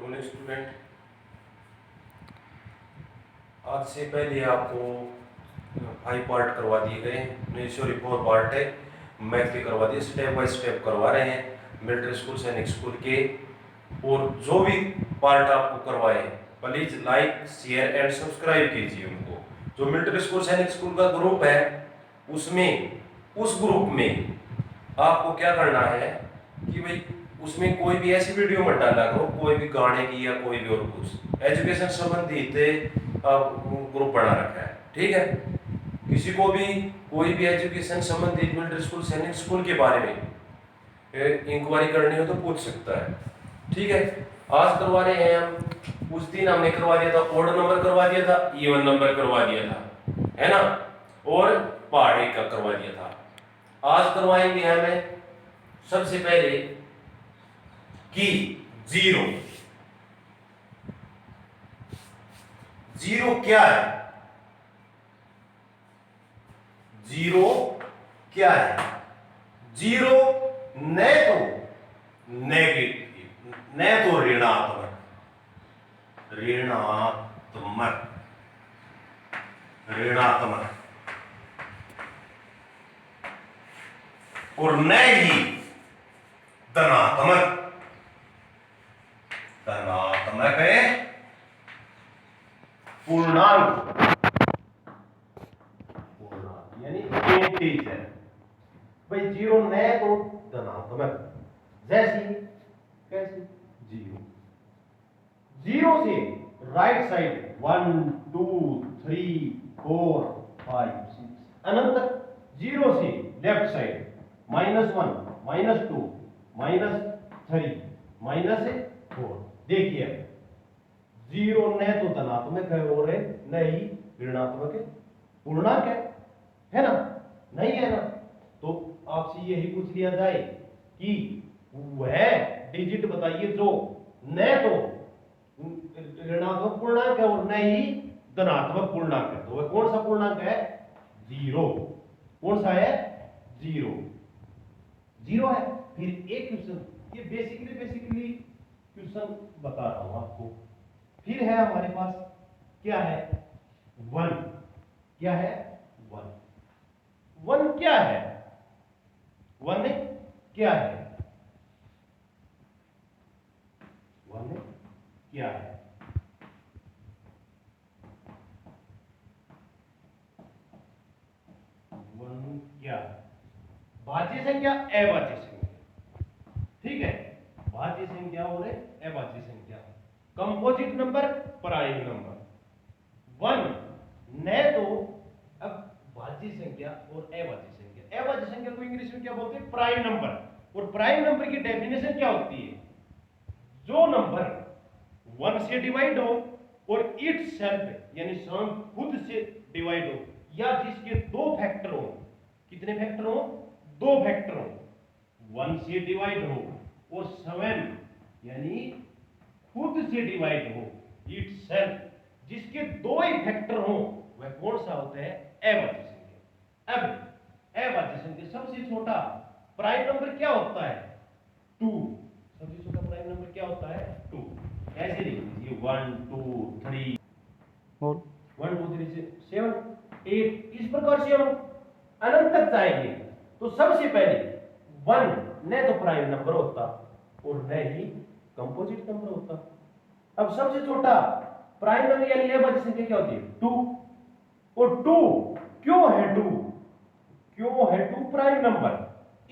Morning student. आज से पहले आपको 5 पार्ट करवा दिए गए, नहीं सॉरी 4 पार्ट है मैथ के करवा दिए, स्टेप बाय स्टेप करवा रहे हैं मिलिट्री स्कूल सैनिक स्कूल के। और जो भी पार्ट आपको करवाए please like share and subscribe कीजिए उनको। जो मिलिट्री स्कूल सैनिक स्कूल का ग्रुप है उसमें, उस ग्रुप में आपको क्या करना है कि भाई उसमें कोई भी ऐसी वीडियो मत डाला करो, कोई भी गाने की या कोई भी और कुछ एजुकेशन संबंधित ग्रुप बना रखा है, ठीक है। किसी को भी कोई भी एजुकेशन संबंधित मिलिट्री स्कूल सैनिक स्कूल के बारे में इंक्वायरी करनी हो तो पूछ सकता है, ठीक है। आज करवा रहे हैं हम, उस दिन हमने करवा दिया था ऑड नंबर करवा दिया था, इवन नंबर करवा दिया था, है ना, और पहाड़ी का करवा दिया था। आज करवाएंगे हमें सबसे पहले कि जीरो। जीरो क्या है? जीरो क्या है? जीरो न तो नेगेटिव न तो ऋणात्मक, ऋणात्मक ऋणात्मक और न ही धनात्मक। धनात्मक है पूर्णांक, पूर्णांक यानी इंटीजर। भाई जीरो न तो धनात्मक, जैसी कैसी जीरो, जीरो से राइट साइड 1 2 3 4 5 6 अनंत तक, जीरो से लेफ्ट साइड -1 -2 -3 -4। देखिए जीरो न तो धनात्मक है और न ही ऋणात्मक है, पूर्णांक है ना, नहीं है ना। तो आपसे यही पूछ लिया जाए कि वह डिजिट बताइए जो न तो ऋणात्मक पूर्णांक है और न ही धनात्मक पूर्णांक है, तो वह कौन सा पूर्णांक है? जीरो। कौन सा है? जीरो। जीरो है। फिर एक क्वेश्चन, ये बेसिकली क्वेश्चन बता रहा हूं आपको। फिर है हमारे पास क्या है? वन। क्या है? वन। वन क्या है? वन क्या है? वन क्या है? वन क्या है? भाज्य संख्या, अभाज्य संख्या, ठीक है। भाज्य संख्या और अभाज्य संख्या, composite number, prime number. One न तो, अब भाज्य संख्या और अभाज्य संख्या, अभाज्य संख्या को इंग्लिश में क्या बोलते हैं? Prime number. और प्राइम नंबर की डेफिनेशन क्या होती है? जो नंबर वन से डिवाइड हो और इट सेल्फ यानी स्वयं खुद से डिवाइड हो, या जिसके दो फैक्टर हो। कितने फैक्टर हो? दो फैक्टर हो। वन से डिवाइड हो और स्वयं यानी खुद से डिवाइड हो, इट सेल्फ जिसके दो ही फैक्टर हो, वह कौन सा होता है? अभाज्य संख्या। अब अभाज्य संख्या सबसे छोटा प्राइम नंबर क्या होता है? 2। सबसे छोटा प्राइम नंबर क्या होता है? 2। ऐसे लिख लीजिए 1 2 3 और 1 2 3 से 7 8, इस प्रकार से हम अनंत तक जाएंगे। तो सबसे पहले 1 न तो प्राइम नंबर होता और न ही कंपोजिट नंबर होता। अब सबसे छोटा प्राइम नंबर यानी अभाज्य संख्या क्या होती है? 2। और 2 क्यों है? 2 क्यों है? 2 प्राइम नंबर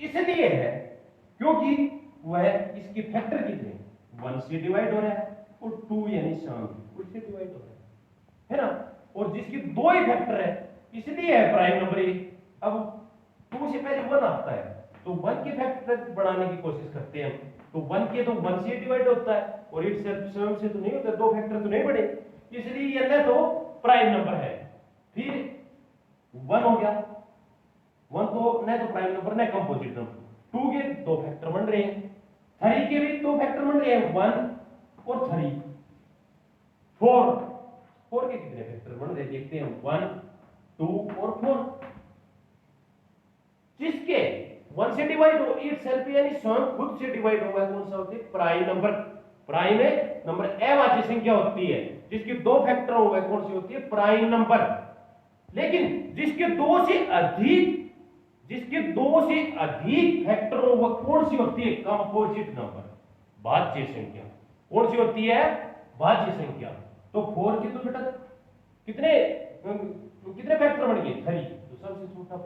इसलिए है क्योंकि वह इसके फैक्टर कितने? 1 से डिवाइड हो रहा है और 2 यानी 7 उससे डिवाइड हो रहा है ना। और जिसकी दो ही फैक्टर है इसलिए है प्राइम नंबर। अब 2 से पहले 1 आता है तो 1 के फैक्टर बढ़ाने की कोशिश करते हैं हम, तो 1 के तो 1 से डिवाइड होता है और इट स्वयं से तो नहीं होता, दो फैक्टर तो नहीं बढ़े, इसलिए ये न तो प्राइम नंबर है। फिर 1 हो गया, 1 तो न तो प्राइम नंबर न कंपोजिट नंबर। 2 के दो फैक्टर बन रहे हैं, 3 के भी दो फैक्टर बन रहे हैं, 1 और 3। 4 के कितने फैक्टर बन रहे देखते हैं, 1 2 और 4। जिसके 1 से डिवाइड हो, इट सेल्फ यानी स्वयं खुद से डिवाइड होगा, कौन सा होता है? Prime number. प्राइम नंबर अभाज्य संख्या होती है जिसके दो फैक्टर हो गए, कौन सी होती है? Prime number. लेकिन जिसके दो से अधिक फैक्टर हो वह कौन सी होती है? कंपोजिट नंबर, भाज्य संख्या। कौन सी होती है? भाज्य संख्या। तो 4 की तो बेटा कितने फैक्टर बन गए? 3। तो सबसे छोटा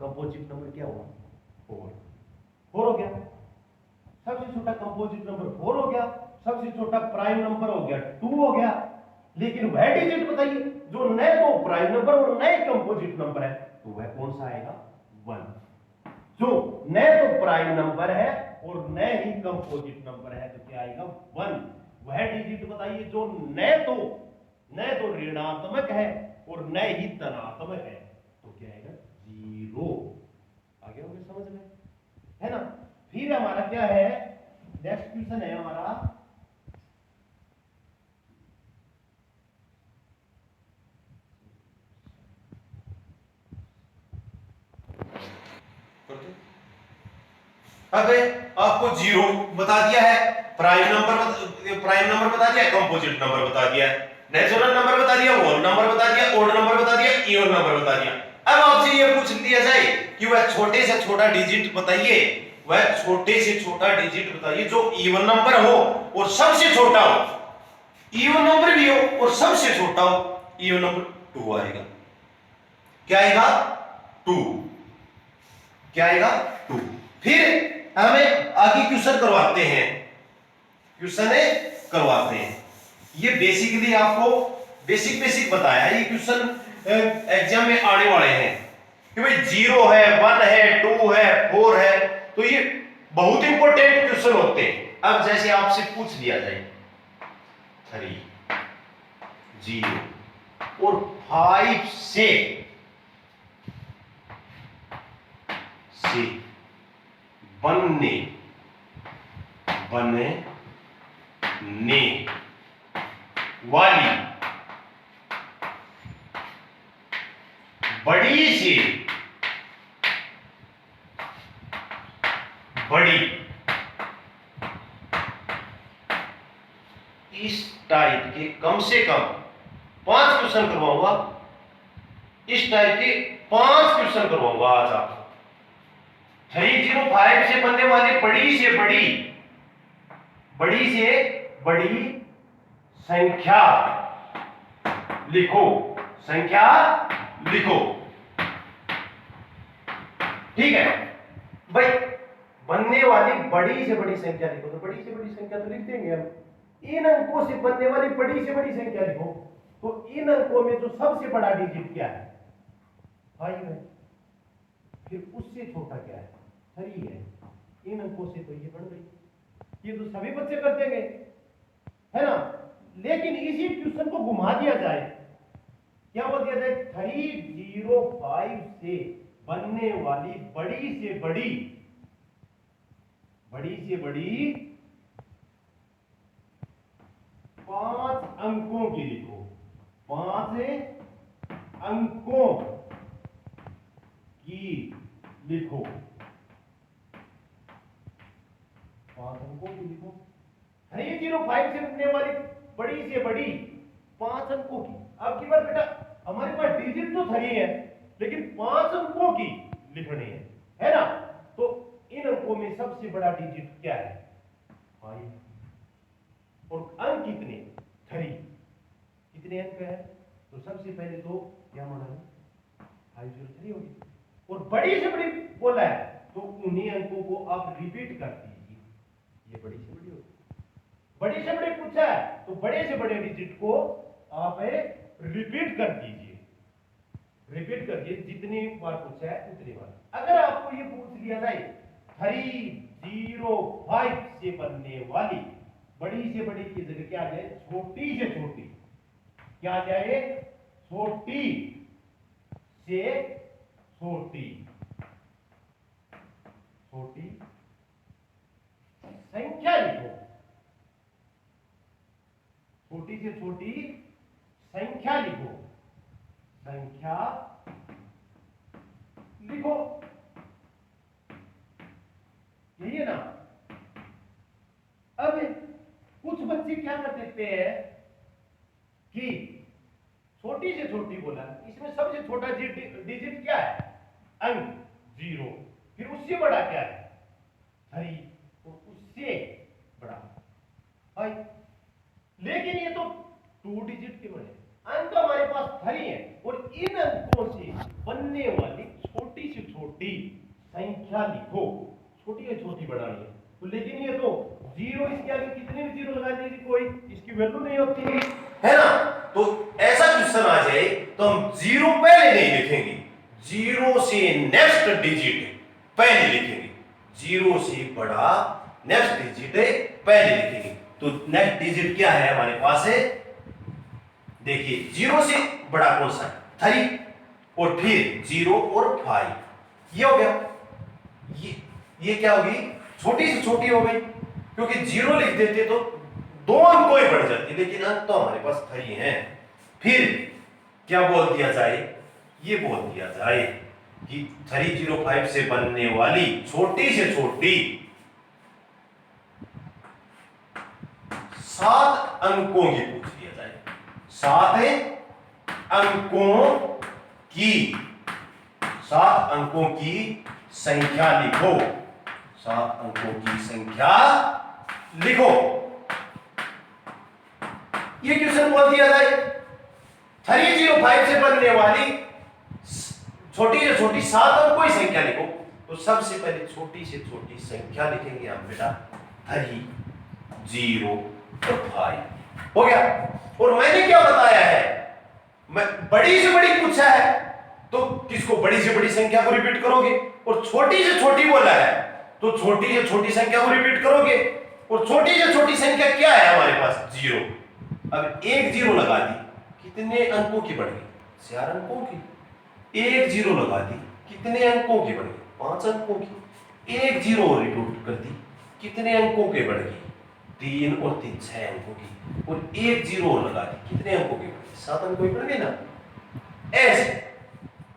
कंपोजिट नंबर क्या हुआ? 4 हो गया। सबसे छोटा कंपोजिट नंबर 4 हो गया। सबसे छोटा प्राइम नंबर हो गया 2 हो गया। लेकिन वह डिजिट बताइए जो न तो प्राइम नंबर और न कंपोजिट नंबर है, तो वह कौन सा आएगा? 1। जो न तो प्राइम नंबर है और न ही कंपोजिट नंबर है, तो क्या आएगा? 1। वह डिजिट बताइए जो न तो ऋणात्मक है और न ही धनात्मक है, तो क्या आएगा? 0। आगे हो गया समझ में, है ना? फिर हमारा क्या है? नेक्स्ट क्वेश्चन है हमारा अब आपको 0 बता दिया है, प्राइम नंबर बता दिया, कंपोजिट नंबर बता दिया, नेचुरल नंबर बता दिया, होल नंबर बता दिया, ओड नंबर बता दिया, इवन नंबर बता दिया। अब आपसे ये पूछ लिया जाए कि वह छोटे से छोटा डिजिट बताइए, वह छोटे से छोटा डिजिट बताइए जो इवन नंबर हो और सबसे छोटा हो, इवन नंबर भी हो और सबसे छोटा हो, इवन नंबर 2 आएगा। क्या आएगा? 2। क्या आएगा? 2। फिर हमें आगे क्वेश्चन करवाते हैं, ये बेसिकली आपको बेसिक बताया है। ये क्वेश्चन एग्जाम में आने वाले हैं कि भाई 0 है, 1 है, 2 है, 4 है, तो ये बहुत इंपॉर्टेंट क्वेश्चन होते हैं। अब जैसे आपसे पूछ लिया जाए 3, 0 और 5 से बनने वाली बड़ी से बड़ी इस टाइप के कम से कम 5 क्वेश्चन करवाऊंगा। इस टाइप के 5 क्वेश्चन करवाऊंगा आज आप। 305 से बनने वाली बड़ी से बड़ी संख्या लिखो, ठीक है भाई। बनने वाली बड़ी से बड़ी संख्या लिखो, तो बड़ी से बड़ी संख्या तो लिख देंगे हम। इन अंकों से बनने वाली बड़ी से बड़ी संख्या लिखो, तो इन अंकों में जो सबसे बड़ा डिजिट क्या है? 5 है। फिर उससे छोटा क्या है? 3 है। इन अंकों से तो ये बन गई, ये तो सभी बच्चे कर देंगे, है ना? लेकिन इसी क्वेश्चन को घुमा दिया जाए, क्या बोल दिया जाए? 305 से बनने वाली बड़ी से बड़ी 5 अंकों की लिखो, 5 अंकों की लिखो, 5 अंकों की लिखो। 305 से बनने वाली बड़ी से बड़ी 5 अंकों की। अब की बार बेटा हमारे पास डिजिट तो 3 है, लेकिन 5 अंकों की लिखनी है ना? तो इन अंकों में सबसे बड़ा डिजिट क्या है? 5। और अंक कितने? 3। कितने अंक है? तो सबसे पहले तो क्या माना है? 503 होगी। और बड़ी से बड़ी बोला है, तो उन्हीं अंकों को आप रिपीट कर दीजिए, ये बड़ी से बड़ी होगी। बड़े से बड़े पूछा है, तो बड़े से बड़े डिजिट को आप रिपीट कर दीजिए, जितनी बार पूछा है उतनी बार। अगर आपको ये पूछ लिया जाए 305 से बनने वाली बड़ी से बड़ी की जगह क्या आ जाए? छोटी से छोटी क्या आ जाए? छोटी से छोटी संख्या लिखो, छोटी से छोटी संख्या लिखो, यही है ना? अब क्या कर देते हैं कि छोटी से छोटी बोला, इसमें सबसे छोटा डिजिट क्या है? अंक 0। फिर उससे बड़ा क्या है? 3। और उससे बड़ा 5। लेकिन ये तो 2 डिजिट के बड़े, अंक हमारे पास 3 है और इन अंकों से बनने वाली छोटी से छोटी संख्या लिखो। छोटी से छोटी बढ़ानी है तो, लेकिन ये तो 0, इसके आगे कितने भी 0 लगा दीजिए कोई इसकी वैल्यू नहीं होती है ना। तो ऐसा क्वेश्चन आ जाए तो हम 0 पहले नहीं लिखेंगे, 0 से नेक्स्ट डिजिट पहले लिखेंगे, 0 से बड़ा नेक्स्ट डिजिट पहले लिखेंगे। तो नेक्स्ट डिजिट क्या है हमारे पास है? देखिए 0 से बड़ा कौन सा है? 3। और फिर 0 और 5, ये हो गया। ये क्या होगी? छोटी से छोटी हो गई, क्योंकि 0 लिख देते तो 2 अंक कोई बढ़ जाती, लेकिन अंक तो हमारे पास 3 है। फिर क्या बोल दिया जाए? ये बोल दिया जाए कि 305 से बनने वाली छोटी से छोटी 7 अंकों की पूछ लिया जाए। 7 अंकों की संख्या लिखो। 7 अंकों की संख्या लिखो। ये क्वेश्चन बोल दिया जाए 305 से बनने वाली छोटी से छोटी 7 अंकों की संख्या लिखो। तो सबसे पहले छोटी से छोटी संख्या लिखेंगे हम बेटा 3, 0 और 5 हो गया। और मैंने क्या बताया है? मैं बड़ी से बड़ी पूछा है तो किसको? बड़ी से बड़ी संख्या को रिपीट करोगे। और छोटी से छोटी बोला है तो छोटी से छोटी संख्या को रिपीट करोगे। और छोटी से छोटी संख्या क्या है हमारे पास? 0। अब एक 0 लगा दी, कितने अंकों की बढ़ गई? 4 अंकों की। एक 0 लगा दी, कितने अंकों की बढ़ गई? 5 अंकों की। एक 0 और रिपीट कर दी, कितने अंकों की बढ़ गई? 3 और 3 6 अंकों की। और एक 0 और लगा दी, कितने अंकों की बढ़ गई? 7 अंकों की बढ़ गई ना। ऐसे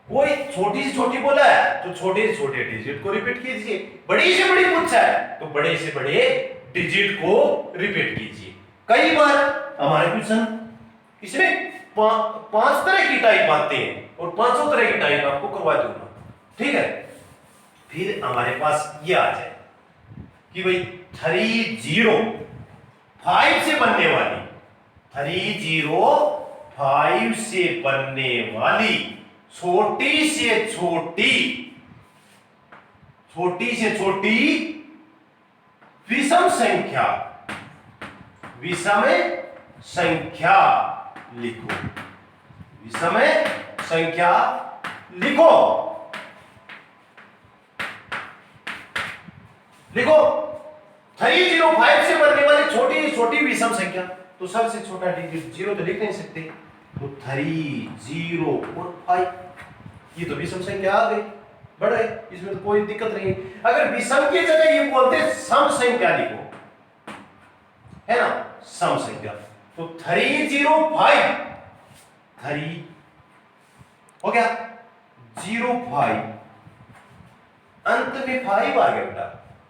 कोई छोटी से छोटी बोला है तो छोटे से छोटे डिजिट को रिपीट कीजिए, बड़ी से बड़ी पूछा है तो बड़े से बड़े डिजिट को रिपीट कीजिए। कई बार हमारे क्वेश्चन इसमें 5 तरह की टाइप आते हैं और 500 तरह की टाइप आपको करवा दूंगा, ठीक है। फिर हमारे पास ये आ जाए कि भाई 305 से बनने वाली 305 से बनने वाली छोटी से छोटी विषम संख्या लिखो। विषम संख्या लिखो। लिखो 305 से बनने वाली छोटी से छोटी विषम संख्या। तो सबसे छोटा डिजिट 0 तो लिख नहीं सकते, तो 3, 0 और 5 ये तो विषम संख्या आ गई, बढ़ गई, इसमें तो कोई दिक्कत नहीं। अगर विषम की जगह ये बोलते सम संख्या लिखो, है ना, सम संख्या। तो 305 3 हो गया, 05 अंत में 5 आ गया बेटा।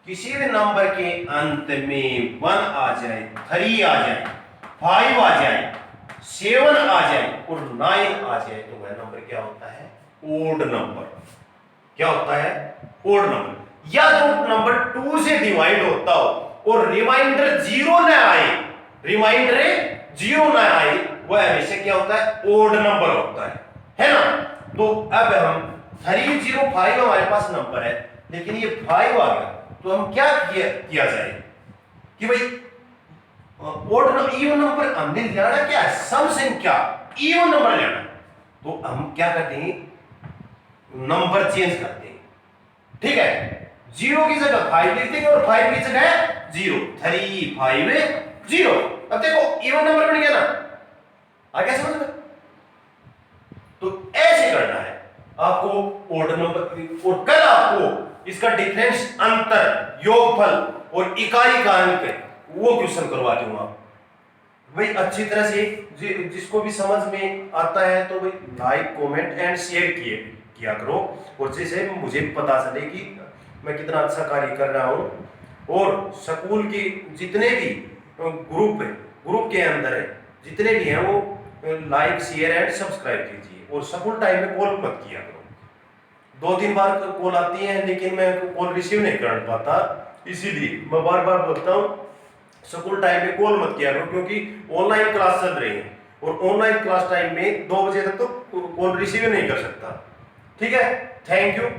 किसी भी नंबर के अंत में 1 आ जाए, 3 आ जाए, 5 आ जाए, 7 आ जाए और 9 आ जाए तो वह नंबर क्या होता है? Odd number. क्या होता है? Odd number. या तो नंबर 2 से डिवाइड होता हो और रिमाइंडर 0 ना आए, वह हमेशा क्या होता है? ओड नंबर होता है ना। तो अब हम 305 हमारे पास नंबर है, लेकिन ये 5 आ गया, तो हम क्या किया जाए कि भाई ओड इवन नंबर हमने लेना क्या है? सम संख्या, इवन नंबर लेना। तो हम क्या करते हैं? नंबर चेंज करते हैं, ठीक है। 0 की जगह 5 लिख देंगे और 5 की जगह 0, 3 5 0। अब देखो इवन नंबर बन गया ना, आ गया समझ में? तो ऐसे करना है आपको ओड नंबर। और कल आपको इसका डिफरेंस, अंतर, योगफल और इकाई का अंक वो क्वेश्चन करवा दूंगा भाई अच्छी तरह से। जिसको भी समझ में आता है तो भाई लाइक, कमेंट एंड शेयर किया करो, और जिससे मुझे पता चले कि मैं कितना अच्छा कार्य कर रहा हूं। और स्कूल की जितने भी ग्रुप है ग्रुप के अंदर है, जितने भी हैं वो लाइक शेयर एंड सब्सक्राइब कीजिए और स्कूल टाइम में कॉल मत किया करो। 2-3 बार कॉल आती है लेकिन मैं कॉल रिसीव नहीं कर पाता, इसीलिए मैं बार बार बोलता हूँ स्कूल टाइम में कॉल मत किया करो, क्योंकि ऑनलाइन क्लास चल रही है और ऑनलाइन क्लास टाइम में 2 बजे तक तो कॉल रिसीव नहीं कर सकता। ठीक है, थैंक यू।